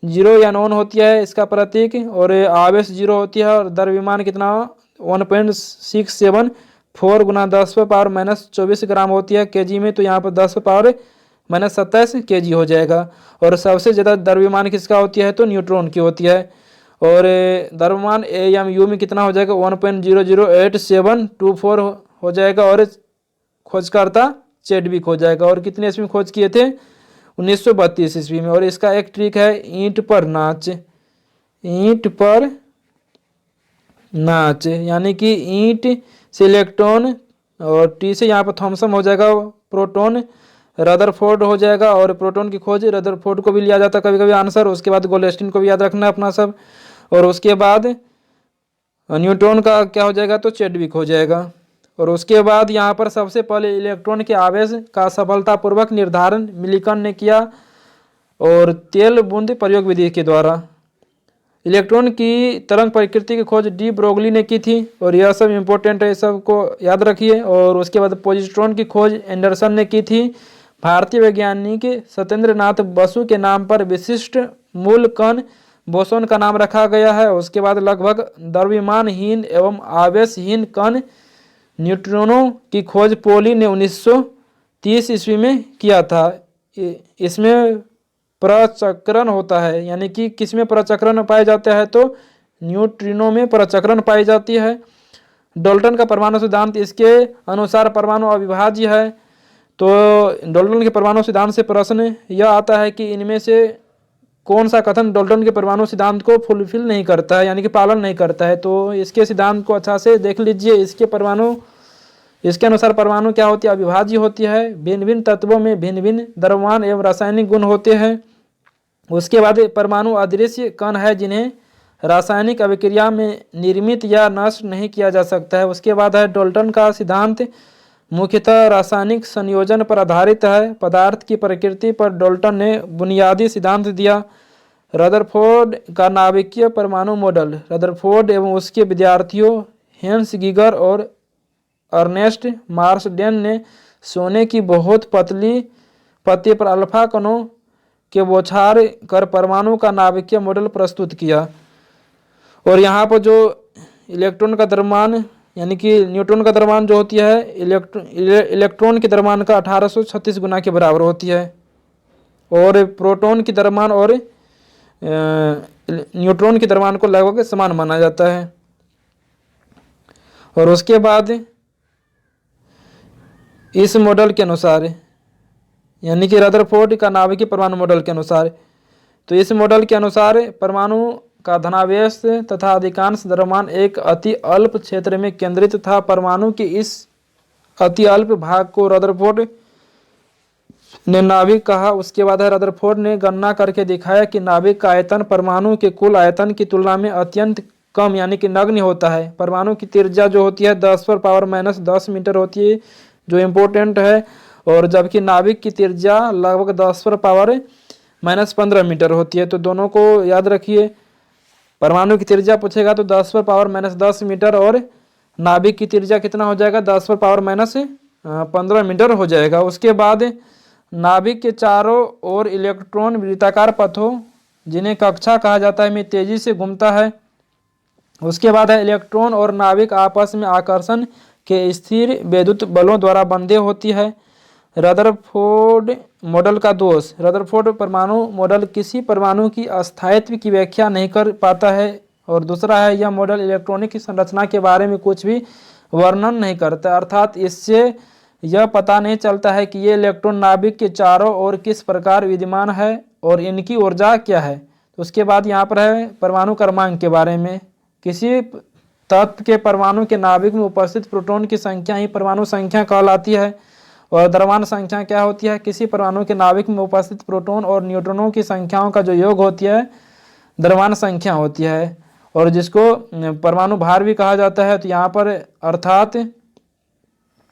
0 या नॉन होती है इसका प्रतीक, और आवेश 0 होती है और द्रव्यमान कितना 1.674 × 10⁻−24 ग्राम होती है केजी में, तो यहाँ पर 10⁻−27 केजी हो जाएगा। और सबसे ज़्यादा द्रव्यमान किसका होती है, तो न्यूट्रॉन की होती है। और द्रव्यमान AMU में कितना हो जाएगा 1.008724 हो जाएगा। और खोजकर्ता चैडविक हो जाएगा। और कितने ईस्वी में खोज किए थे, 1932 ईस्वी में। और इसका एक ट्रिक है ईंट पर नाच, ईंट पर नाच, यानी कि ईंट से इलेक्ट्रॉन और T से यहाँ पर थॉमसन हो जाएगा, प्रोटॉन रदरफोर्ड हो जाएगा। और प्रोटॉन की खोज रदरफोर्ड को भी लिया जाता है कभी कभी आंसर। उसके बाद गोल्डस्टीन को भी याद रखना है अपना सब। और उसके बाद न्यूट्रॉन का क्या हो जाएगा, तो चैडविक हो जाएगा। और उसके बाद यहाँ पर सबसे पहले इलेक्ट्रॉन के आवेश का सफलतापूर्वक निर्धारण मिलिकन ने किया, और तेल बूंद प्रयोग विधि के द्वारा। इलेक्ट्रॉन की तरंग प्रकृति की खोज डी ब्रोगली ने की थी। और यह सब इम्पोर्टेंट है, सब को याद रखिए। और उसके बाद पॉजिट्रॉन की खोज एंडरसन ने की थी। भारतीय वैज्ञानिक सत्येंद्र नाथ बसु के नाम पर विशिष्ट मूल कण बोसोन का नाम रखा गया है। उसके बाद लगभग द्रव्यमानहीन एवं आवेशहीन कण न्यूट्रिनो की खोज पोली ने 1930 ईस्वी में किया था। इसमें प्रचक्रण होता है, यानी कि किसमें प्रचक्रण पाए जाते हैं, तो न्यूट्रिनो में प्रचक्रण पाई जाती है। डाल्टन का परमाणु सिद्धांत, इसके अनुसार परमाणु अविभाज्य है। तो डाल्टन के परमाणु सिद्धांत से प्रश्न यह आता है कि इनमें से कौन सा कथन डाल्टन के परमाणु सिद्धांत को फुलफिल नहीं करता है, यानी कि पालन नहीं करता है। तो इसके सिद्धांत को अच्छा से देख लीजिए। इसके अनुसार परमाणु क्या होती है, अविभाज्य होती है। भिन्न भिन्न तत्वों में भिन्न भिन्न द्रव्यमान एवं रासायनिक गुण होते हैं। उसके बाद परमाणु अदृश्य कण है, जिन्हें रासायनिक अभिक्रिया में निर्मित या नष्ट नहीं किया जा सकता है। उसके बाद है डाल्टन का सिद्धांत, मुख्यतः रासायनिक संयोजन पर आधारित है। पदार्थ की प्रकृति पर डाल्टन ने बुनियादी सिद्धांत दिया। रदरफोर्ड का नाभिकीय परमाणु मॉडल, रदरफोर्ड एवं उसके विद्यार्थियों हेंस गीगर और अर्नेस्ट मार्सडेन ने सोने की बहुत पतली पत्ती पर अल्फा कणों के बौछार कर परमाणु का नाभिकीय मॉडल प्रस्तुत किया। और यहाँ पर जो इलेक्ट्रॉन का द्रव्यमान, यानी कि न्यूट्रॉन का द्रव्यमान जो होती है इलेक्ट्रॉन के द्रव्यमान का 1836 गुना के बराबर होती है। और प्रोटॉन की द्रव्यमान और न्यूट्रॉन के द्रव्यमान को लगभग समान माना जाता है। और उसके बाद इस मॉडल के अनुसार, यानी कि रदरफोर्ड का नाभिकीय परमाणु मॉडल के अनुसार, तो इस मॉडल के अनुसार परमाणु का धनावेश तथा अधिकांश द्रव्यमान एक अति अल्प क्षेत्र में केंद्रित था। परमाणु के इस अति अल्प भाग को रदरफोर्ड ने नाभिक कहा। उसके बाद रदरफोर्ड ने गणना करके दिखाया कि नाभिक का आयतन परमाणु के कुल आयतन की तुलना में अत्यंत कम, यानी कि नगण्य होता है। परमाणु की त्रिज्या जो होती है 10⁻−10 मीटर होती है, जो इम्पोर्टेंट है। और जबकि नाभिक की त्रिज्या लगभग 10⁻−15 मीटर होती है। तो दोनों को याद रखिए। परमाणु की त्रिज्या पूछेगा तो 10⁻−10 मीटर, और नाभिक की त्रिज्या कितना हो जाएगा, 10⁻⁻15 मीटर हो जाएगा। उसके बाद नाभिक के चारों ओर इलेक्ट्रॉन वृत्ताकार पथों जिन्हें कक्षा कहा जाता है में तेजी से घूमता है। उसके बाद है इलेक्ट्रॉन और नाभिक आपस में आकर्षण के स्थिर विद्युत बलों द्वारा बंधे होती है। रदरफोर्ड मॉडल का दोष, रदरफोर्ड परमाणु मॉडल किसी परमाणु की अस्थायित्व की व्याख्या नहीं कर पाता है। और दूसरा है यह मॉडल इलेक्ट्रॉनिक की संरचना के बारे में कुछ भी वर्णन नहीं करता, अर्थात इससे यह पता नहीं चलता है कि ये इलेक्ट्रॉन नाभिक के चारों ओर किस प्रकार विद्यमान है और इनकी ऊर्जा क्या है। तो उसके बाद यहाँ पर है परमाणु क्रमांक के बारे में, किसी तत्व के परमाणु के नाभिक में उपस्थित प्रोटॉन की संख्या ही परमाणु संख्या कहलाती है। और द्रव्यमान संख्या क्या होती है, किसी परमाणु के नाभिक में उपस्थित प्रोटॉन और न्यूट्रॉनों की संख्याओं का जो योग होती है द्रव्यमान संख्या होती है। और जिसको परमाणु भार भी कहा जाता है। तो यहाँ पर अर्थात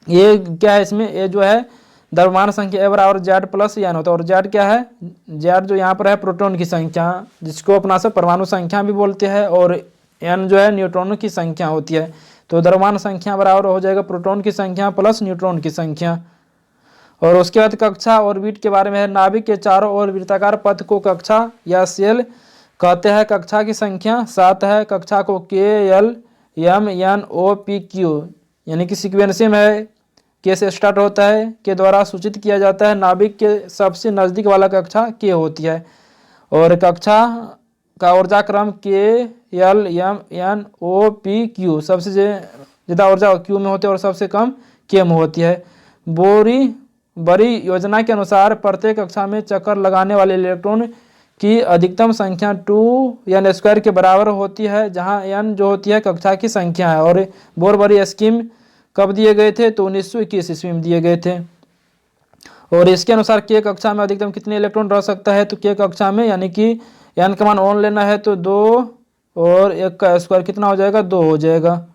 ये क्या है, इसमें ये जो है द्रव्यमान संख्या A = Z + N होता है। और Z क्या है, Z जो यहाँ पर है प्रोटॉन की संख्या, जिसको अपना से परमाणु संख्या भी बोलते हैं, और N जो है न्यूट्रॉनों की संख्या होती है। तो द्रव्यमान संख्या बराबर हो जाएगा प्रोटॉन की संख्या प्लस न्यूट्रॉन की संख्या। और उसके बाद कक्षा ऑर्बिट के बारे में है, नाभिक के चारों ओर वृत्ताकार पथ को कक्षा या सेल कहते हैं। कक्षा की संख्या 7 है। कक्षा को K, L, M, N, O, P, Q यानी कि सीक्वेंसियम है, K से स्टार्ट होता है, के द्वारा सूचित किया जाता है। नाभिक के सबसे नज़दीक वाला कक्षा K होती है। और कक्षा का ऊर्जा क्रम K, L, M, N, O, P, Q सबसे ज़्यादा ऊर्जा Q में होती है और सबसे कम K में होती है। बड़ी योजना के अनुसार प्रत्येक कक्षा में चक्कर लगाने वाले इलेक्ट्रॉन की अधिकतम संख्या 2n² के बराबर होती है, जहां n जो होती है कक्षा की संख्या है। और बोरबरी स्कीम कब दिए गए थे, तो 1921 ईस्वी में दिए गए थे। और इसके अनुसार K कक्षा में अधिकतम कितने इलेक्ट्रॉन रह सकता है, तो K कक्षा में यानी कि n का मान 1 लेना है तो 2 और 1 का स्क्वायर कितना हो जाएगा, 2 हो जाएगा।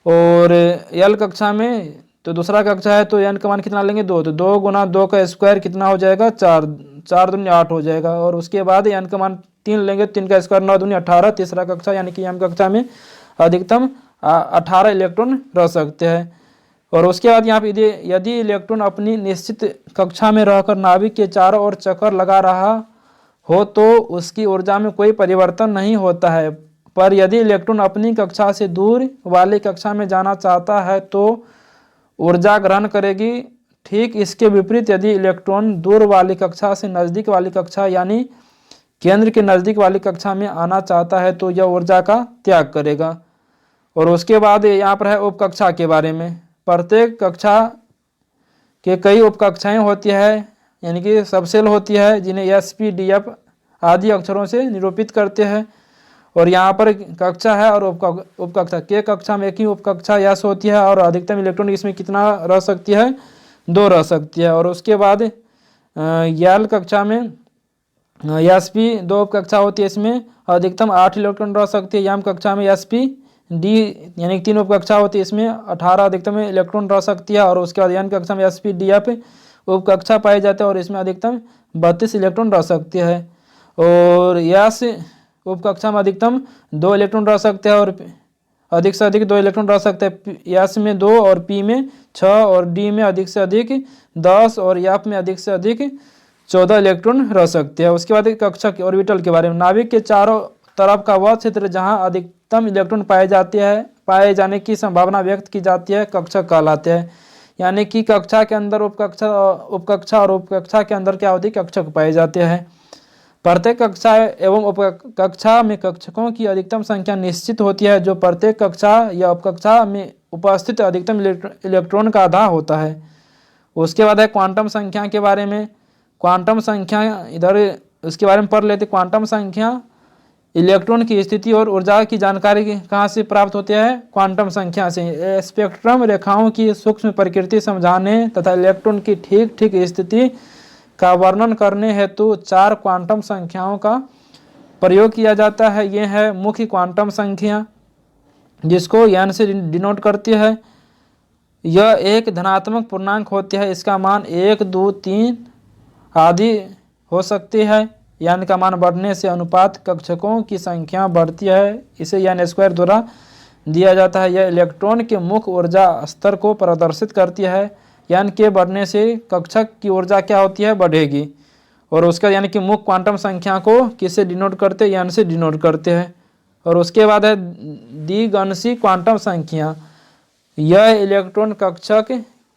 और L कक्षा में तो दूसरा कक्षा है तो n का मान कितना लेंगे, 2, तो 2 × 2 का स्क्वायर कितना हो जाएगा, 4, 4 दूनी 8 हो जाएगा। और उसके बाद n का मान 3 लेंगे, 3 का स्क्वायर 9 दूनी 18। तीसरा कक्षा यानी कि m कक्षा में अधिकतम 18 इलेक्ट्रॉन रह सकते हैं। और उसके बाद यहाँ पे यदि इलेक्ट्रॉन अपनी निश्चित कक्षा में रहकर नाभिक के चारों ओर चक्कर लगा रहा हो तो उसकी ऊर्जा में कोई परिवर्तन नहीं होता है। पर यदि इलेक्ट्रॉन अपनी कक्षा से दूर वाली कक्षा में जाना चाहता है तो ऊर्जा ग्रहण करेगी। ठीक इसके विपरीत यदि इलेक्ट्रॉन दूर वाली कक्षा से नज़दीक वाली कक्षा यानी केंद्र के नज़दीक वाली कक्षा में आना चाहता है तो यह ऊर्जा का त्याग करेगा। और उसके बाद यहाँ पर है उपकक्षा के बारे में। प्रत्येक कक्षा के कई उपकक्षाएं होती है यानी कि सबसेल होती है, जिन्हें SP, DF आदि अक्षरों से निरूपित करते हैं। और यहाँ पर कक्षा है और उपकक्षा। K कक्षा में एक ही उपकक्षा यस होती है और अधिकतम इलेक्ट्रॉन इसमें कितना रह सकती है, 2 रह सकती है। और उसके बाद L कक्षा में SP 2 उपकक्षा होती है, इसमें अधिकतम 8 इलेक्ट्रॉन रह सकती है। M कक्षा में SP D यानी 3 उपकक्षा होती है, इसमें 18 अधिकतम इलेक्ट्रॉन रह सकती है। और उसके बाद N कक्षा में SP DF उपकक्षा पाई जाती है और इसमें अधिकतम 32 इलेक्ट्रॉन रह सकती है। और S उपकक्षा में अधिकतम 2 इलेक्ट्रॉन रह सकते हैं और अधिक से अधिक 2 इलेक्ट्रॉन रह सकते हैं। S में 2 और P में 6 और D में अधिक से अधिक 10 और F में अधिक से अधिक 14 इलेक्ट्रॉन रह सकते हैं। उसके बाद कक्षा के ऑर्बिटल के बारे में। नाभिक के चारों तरफ का वह क्षेत्र जहां अधिकतम इलेक्ट्रॉन पाए जाने की संभावना व्यक्त की जाती है कक्षक कहलाते हैं। यानी कि कक्षा के अंदर उपकक्षा और उपकक्षा के अंदर क्या होती है, कक्षक पाए जाते हैं। प्रत्येक कक्षा एवं उपकक्षा में कक्षकों की अधिकतम संख्या निश्चित होती है, जो प्रत्येक कक्षा या उपकक्षा में उपस्थित अधिकतम इलेक्ट्रॉन का आधा होता है। उसके बाद है क्वांटम संख्या के बारे में। क्वांटम संख्या इधर उसके बारे में पढ़ लेते। क्वांटम संख्या इलेक्ट्रॉन की स्थिति और ऊर्जा की जानकारी कहाँ से प्राप्त होती है, क्वांटम संख्या से। स्पेक्ट्रम रेखाओं की सूक्ष्म प्रकृति समझाने तथा इलेक्ट्रॉन की ठीक स्थिति का वर्णन करने हेतु 4 क्वांटम संख्याओं का प्रयोग किया जाता है। ये है मुख्य क्वांटम संख्या, जिसको n से डिनोट करती है। यह एक धनात्मक पूर्णांक होती है, इसका मान 1, 2, 3 आदि हो सकती है। n का मान बढ़ने से अनुपात कक्षकों की संख्या बढ़ती है, इसे n² द्वारा दिया जाता है। यह इलेक्ट्रॉन के मुख्य ऊर्जा स्तर को प्रदर्शित करती है। यानी के बढ़ने से कक्षक की ऊर्जा क्या होती है, बढ़ेगी। और उसका यानी कि मुख्य क्वांटम संख्या को किससे डिनोट करते हैं, यानी से डिनोट करते हैं। और उसके बाद है द्विगणसी क्वांटम संख्या। यह इलेक्ट्रॉन कक्षक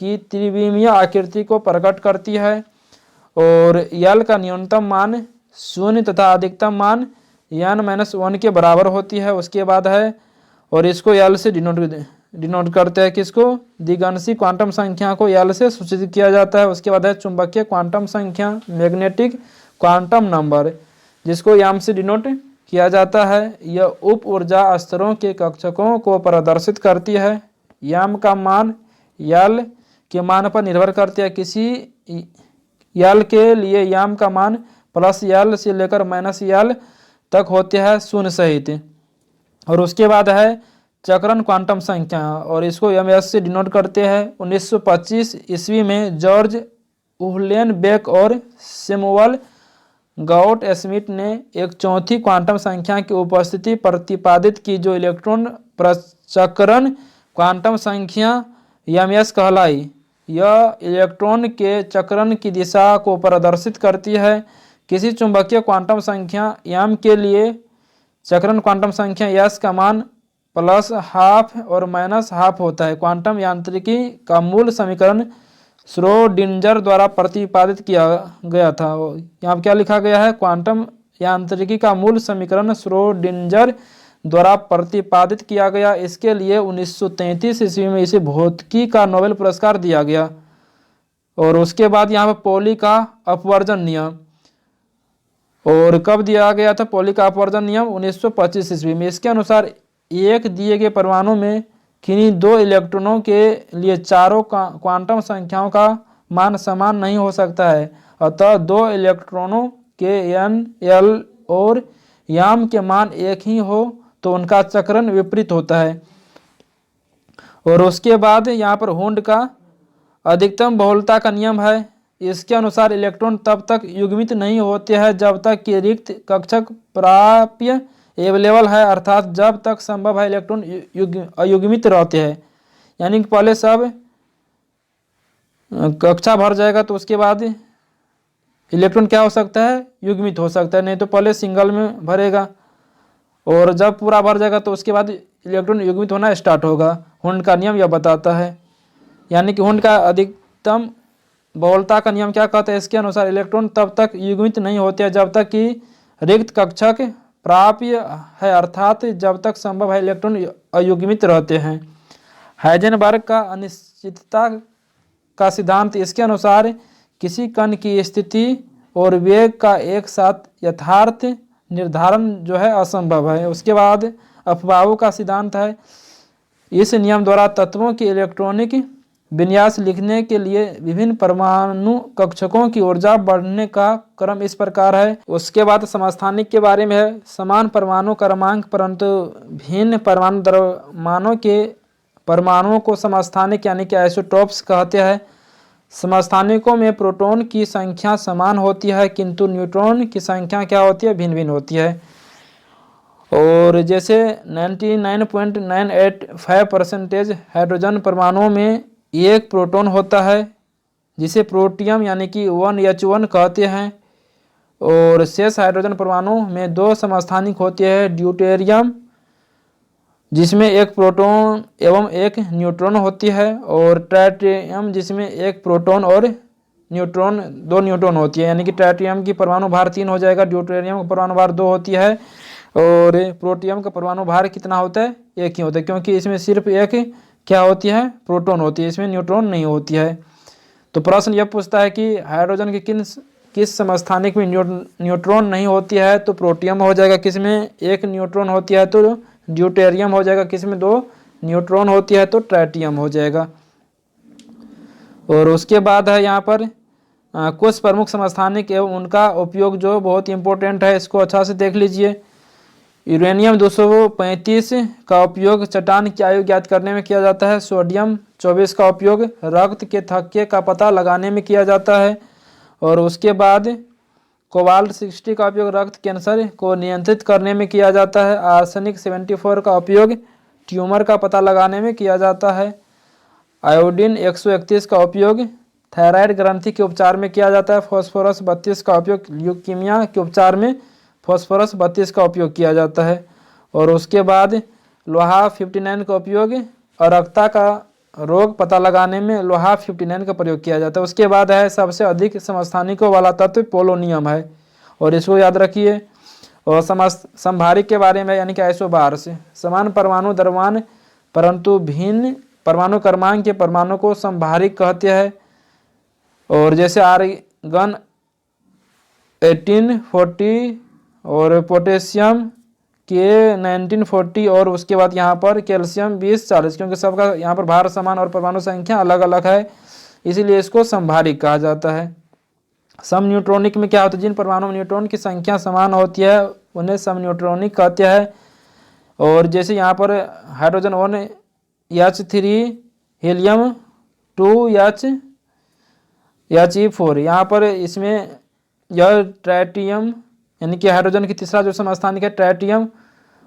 की त्रिविमीय आकृति को प्रकट करती है और यल का न्यूनतम मान 0 तथा अधिकतम मान n-1 के बराबर होती है। उसके बाद है और इसको यल से डिनोट करते हैं, किसको, द्विगणसी क्वांटम संख्या को यल से सूचित किया जाता है। उसके बाद है चुंबकीय क्वांटम संख्या, मैग्नेटिक क्वांटम नंबर, जिसको याम से डिनोट किया जाता है। यह उप ऊर्जा स्तरों के कक्षकों को प्रदर्शित करती है। याम का मान यल के मान पर निर्भर करती है। किसी यल के लिए याम का मान प्लस यल से लेकर माइनस यल तक होते हैं, शून्य सहित। और उसके बाद है चक्रण क्वांटम संख्या और इसको एमएस से डिनोट करते हैं। 1925 ईस्वी में जॉर्ज उहलेनबेक और सैमुअल गॉट स्मिथ ने एक चौथी क्वांटम संख्या की उपस्थिति प्रतिपादित की, जो इलेक्ट्रॉन प्रचक्रण क्वांटम संख्या एमएस कहलाई। यह इलेक्ट्रॉन के चक्रण की दिशा को प्रदर्शित करती है। किसी चुंबकीय क्वांटम संख्या एम के लिए चक्रण क्वांटम संख्या एस का मान +½ और -½ होता है। क्वांटम यांत्रिकी का मूल समीकरण श्रोडिंजर द्वारा प्रतिपादित किया गया था। यहाँ क्या लिखा गया है, क्वांटम यांत्रिकी का मूल समीकरण श्रोडिंजर द्वारा प्रतिपादित किया गया। इसके लिए 1933 ईस्वी में इसे भौतिकी का नोबेल पुरस्कार दिया गया। और उसके बाद यहाँ पर पॉली का अपवर्जन नियम, और कब दिया गया था पॉली का अपवर्जन नियम, 1925 ईस्वी में। इसके अनुसार एक दिए गए परमाणु में किन्हीं 2 इलेक्ट्रॉनों के लिए चारों क्वांटम संख्याओं का मान समान नहीं हो सकता है। अतः 2 इलेक्ट्रॉनों के n, l और याम के मान एक ही हो तो उनका चक्रण विपरीत होता है। और उसके बाद यहाँ पर हुंड का अधिकतम बहुलता का नियम है। इसके अनुसार इलेक्ट्रॉन तब तक युग्मित नहीं होते हैं जब तक कि रिक्त कक्षक प्राप्य अवेलेबल है, अर्थात जब तक संभव है इलेक्ट्रॉन अयुग्मित रहते हैं। यानी कि पहले सब कक्षा भर जाएगा तो उसके बाद इलेक्ट्रॉन क्या हो सकता है, युग्मित हो सकता है, नहीं तो पहले सिंगल में भरेगा। और जब पूरा भर जाएगा तो उसके बाद इलेक्ट्रॉन युग्मित होना स्टार्ट होगा। हुंड का नियम यह बताता है। यानी कि हुंड का अधिकतम बहुलता का नियम क्या कहता है, इसके अनुसार इलेक्ट्रॉन तब तक युग्मित नहीं होते हैं जब तक कि रिक्त कक्षक प्राप्य है, अर्थात जब तक संभव है इलेक्ट्रॉन अयुग्मित रहते हैं। हाइजेनबर्ग का अनिश्चितता का सिद्धांत, इसके अनुसार किसी कण की स्थिति और वेग का एक साथ यथार्थ निर्धारण जो है असंभव है। उसके बाद अफबाऊ का सिद्धांत है। इस नियम द्वारा तत्वों की इलेक्ट्रॉनिक विन्यास लिखने के लिए विभिन्न परमाणु कक्षकों की ऊर्जा बढ़ने का क्रम इस प्रकार है। उसके बाद समस्थानिक के बारे में है। समान परमाणु क्रमांक परंतु भिन्न परमाणु द्रव्यमानों के परमाणुओं को समस्थानिक यानी कि आइसोटोप्स कहते हैं। समस्थानिकों में प्रोटॉन की संख्या समान होती है किंतु न्यूट्रॉन की संख्या क्या होती है, भिन्न भिन्न होती है। और जैसे 99.985% हाइड्रोजन परमाणुओं में एक प्रोटॉन होता है जिसे प्रोटियम यानी कि 1H1 कहते हैं। और शेष हाइड्रोजन परमाणु में 2 समस्थानिक होते हैं, ड्यूटेरियम जिसमें एक प्रोटॉन एवं एक न्यूट्रॉन होती है, और ट्राइटियम जिसमें एक प्रोटॉन और न्यूट्रॉन 2 न्यूट्रॉन होती है। यानी कि ट्राइटियम की परमाणु भार 3 हो जाएगा, ड्यूटेरियम का परमाणु भार 2 होती है, और प्रोटियम का परमाणु भार कितना होता है, 1 ही होता है, क्योंकि इसमें सिर्फ एक क्या होती है, प्रोटॉन होती है, इसमें न्यूट्रॉन नहीं होती है। तो प्रश्न यह पूछता है कि हाइड्रोजन के किस समस्थानिक में न्यूट्रॉन नहीं होती है, तो प्रोटियम हो जाएगा। किस में एक न्यूट्रॉन होती है तो ड्यूटेरियम हो जाएगा। किस में 2 न्यूट्रॉन होती है तो ट्राइटियम हो जाएगा। और उसके बाद है यहाँ पर कुछ प्रमुख समस्थानिक एवं उनका उपयोग जो बहुत इंपॉर्टेंट है, इसको अच्छा से देख लीजिए। यूरेनियम 235 का उपयोग चट्टान की आयु ज्ञात करने में किया जाता है। सोडियम 24 का उपयोग रक्त के थक्के का पता लगाने में किया जाता है। और उसके बाद कोबाल्ट 60 का उपयोग रक्त कैंसर को नियंत्रित करने में किया जाता है। आर्सेनिक 74 का उपयोग ट्यूमर का पता लगाने में किया जाता है। आयोडीन 131 का उपयोग थायराइड ग्रंथि के उपचार में किया जाता है। फास्फोरस 32 का उपयोग ल्यूकीमिया के उपचार में फास्फोरस 32 का उपयोग किया जाता है। और उसके बाद लोहा 59 का उपयोग अरक्ता का रोग पता लगाने में लोहा 59 का प्रयोग किया जाता है। उसके बाद है सबसे अधिक समस्थानिकों वाला तत्व पोलोनियम है, और इसको याद रखिए। और समभारिक के बारे में यानी कि आइसोबार्स, समान परमाणु द्रव्यमान परंतु भिन्न परमाणु क्रमांक के परमाणु को समभारिक कहते हैं। और जैसे आर्गन 1840 और पोटेशियम के 1940, और उसके बाद यहाँ पर कैल्शियम 2040, क्योंकि सबका यहाँ पर भार समान और परमाणु संख्या अलग अलग है, इसीलिए इसको समभारिक कहा जाता है। सम न्यूट्रॉनिक में क्या होता है, जिन परमाणु में न्यूट्रॉन की संख्या समान होती है उन्हें सम न्यूट्रॉनिक कहते हैं। और जैसे यहाँ पर हाइड्रोजन 1H3, हीलियम 2He4, यहाँ पर इसमें यह ट्राइटियम यानी कि हाइड्रोजन की तीसरा जो समस्थानिक है ट्राइटियम,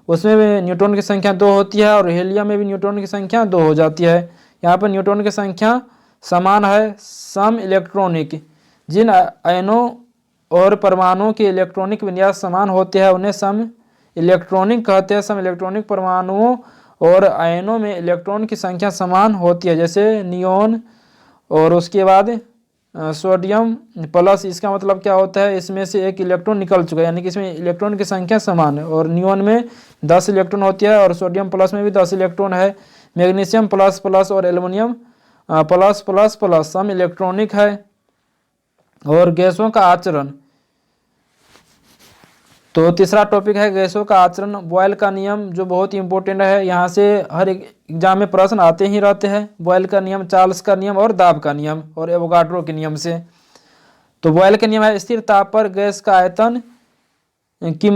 उसमें भी न्यूट्रॉन की संख्या 2 होती है, और हीलियम में भी न्यूट्रॉन की संख्या 2 हो जाती है। यहाँ पर न्यूट्रॉन की संख्या समान है। सम इलेक्ट्रॉनिक, जिन आयनों और परमाणुओं के इलेक्ट्रॉनिक विन्यास समान होते हैं उन्हें सम इलेक्ट्रॉनिक कहते हैं। सम इलेक्ट्रॉनिक परमाणुओं और आयनों में इलेक्ट्रॉन की संख्या समान होती है, जैसे नियोन और उसके बाद सोडियम प्लस। इसका मतलब क्या होता है, इसमें से एक इलेक्ट्रॉन निकल चुका है, यानी कि इसमें इलेक्ट्रॉन की संख्या समान है। और नियोन में 10 इलेक्ट्रॉन होती है, और सोडियम प्लस में भी 10 इलेक्ट्रॉन है। मैग्नीशियम प्लस प्लस और एल्युमिनियम प्लस प्लस प्लस सम इलेक्ट्रॉनिक है। और गैसों का आचरण, तो तीसरा टॉपिक है गैसों का आचरण। बॉयल का नियम जो बहुत ही इंपॉर्टेंट है, यहाँ से हर एक एग्जाम में प्रश्न आते ही रहते हैं। बॉयल का नियम, चार्ल्स का नियम और दाब का नियम, और एवोगाड्रो के नियम से। तो बॉयल का नियम है स्थिर ताप पर गैस का आयतन की,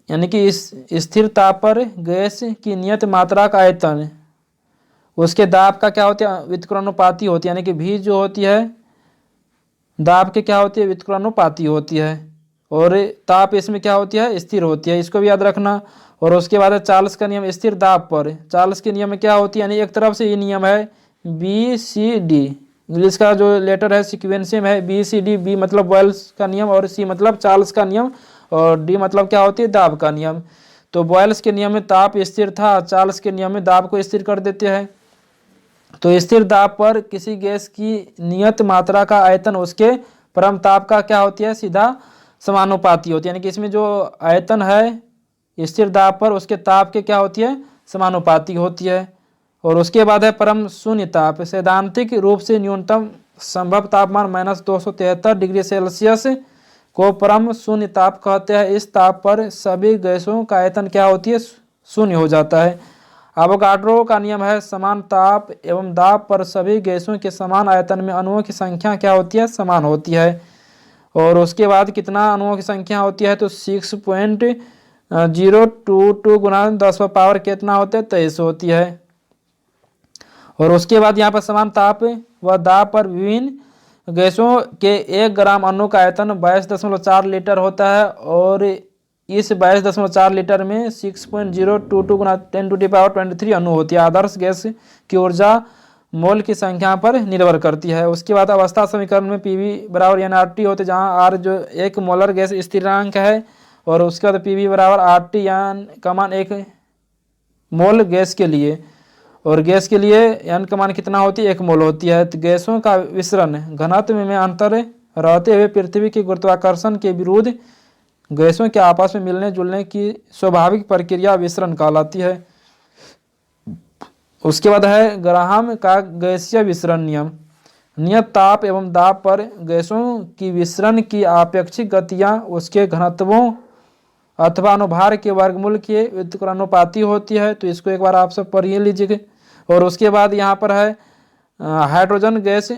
यानी कि इस स्थिर ताप पर गैस की नियत मात्रा का आयतन उसके दाब का क्या होता है, व्युत्क्रमानुपाती होती है, यानी कि भी जो होती है दाब के क्या होती है, व्युत्क्रमानुपाती होती है। और ताप इसमें क्या होती है, स्थिर होती है, इसको भी याद रखना। और उसके बाद है चार्ल्स का नियम, स्थिर दाब पर। चार्ल्स के नियम में क्या होती है, यानी एक तरफ से ये नियम है BCD, इंग्लिश का जो लेटर है सिक्वेंसियम है BCD। बी मतलब बॉयल्स का नियम, और सी मतलब चार्ल्स का नियम, और डी मतलब क्या होती है, दाब का नियम। तो बॉयल्स के नियम में ताप स्थिर था, चार्ल्स के नियम में दाब को स्थिर कर देते हैं। तो स्थिर दाब पर किसी गैस की नियत मात्रा का आयतन उसके परम ताप का क्या होती है, सीधा समानुपाती होती है, यानी कि इसमें जो आयतन है स्थिर दाब पर उसके ताप के क्या होती है, समानुपाती होती है। और उसके बाद है परम शून्य ताप। सैद्धांतिक रूप से न्यूनतम संभव तापमान -273 डिग्री सेल्सियस को परम शून्य ताप कहते हैं। इस ताप पर सभी गैसों का आयतन क्या होती है, शून्य हो जाता है। एवोगाड्रो का नियम है समान ताप एवं दाब पर सभी गैसों के समान आयतन में अणुओं की संख्या क्या होती है, समान होती है। और उसके बाद कितना अणुओं की संख्या होती है, तो 6.022 गुना 10 कितना होता है, 23 होती है। और उसके बाद यहाँ पर समान ताप व दाब पर विभिन्न गैसों के 1 ग्राम अणु का आयतन 22.4 लीटर होता है। और इस 22.4 लीटर में 6.022 गुना 10⁻23 अणु होती है। आदर्श गैस की ऊर्जा मोल की संख्या पर निर्भर करती है। उसके बाद अवस्था समीकरण में PV बराबर nRT होते, जहाँ R जो 1 मोलर गैस स्थिरांक है, और उसके बाद PV बराबर RT का मान 1 मोल गैस के लिए, और गैस के लिए n का मान कितना होती है, 1 मोल होती है। तो गैसों का विसरण घनत्व में अंतर रहते हुए पृथ्वी के गुरुत्वाकर्षण के विरुद्ध गैसों के आपस में मिलने जुलने की स्वाभाविक प्रक्रिया विसरण कहलाती है। उसके बाद है ग्राहम का गैसीय विसरण नियम। नियत ताप एवं दाब पर गैसों की विसरण की आपेक्षिक गतियाँ उसके घनत्वों अथवा अनुभार के वर्गमूल के व्युत्क्रमानुपाती होती है। तो इसको एक बार आप सब पढ़ लीजिएगा। और उसके बाद यहाँ पर है हाइड्रोजन गैस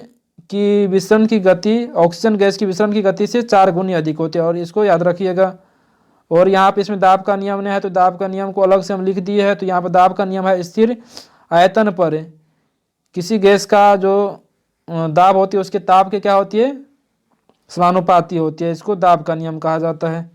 की विसरण की गति ऑक्सीजन गैस की विसरण की गति से 4 गुनी अधिक होती है, और इसको याद रखिएगा। और यहाँ पे इसमें दाब का नियम नहीं है, तो दाब का नियम को अलग से हम लिख दिए हैं। तो यहाँ पर दाब का नियम है स्थिर आयतन पर किसी गैस का जो दाब होती है उसके ताप के क्या होती है, समानुपाती होती है। इसको दाब का नियम कहा जाता है।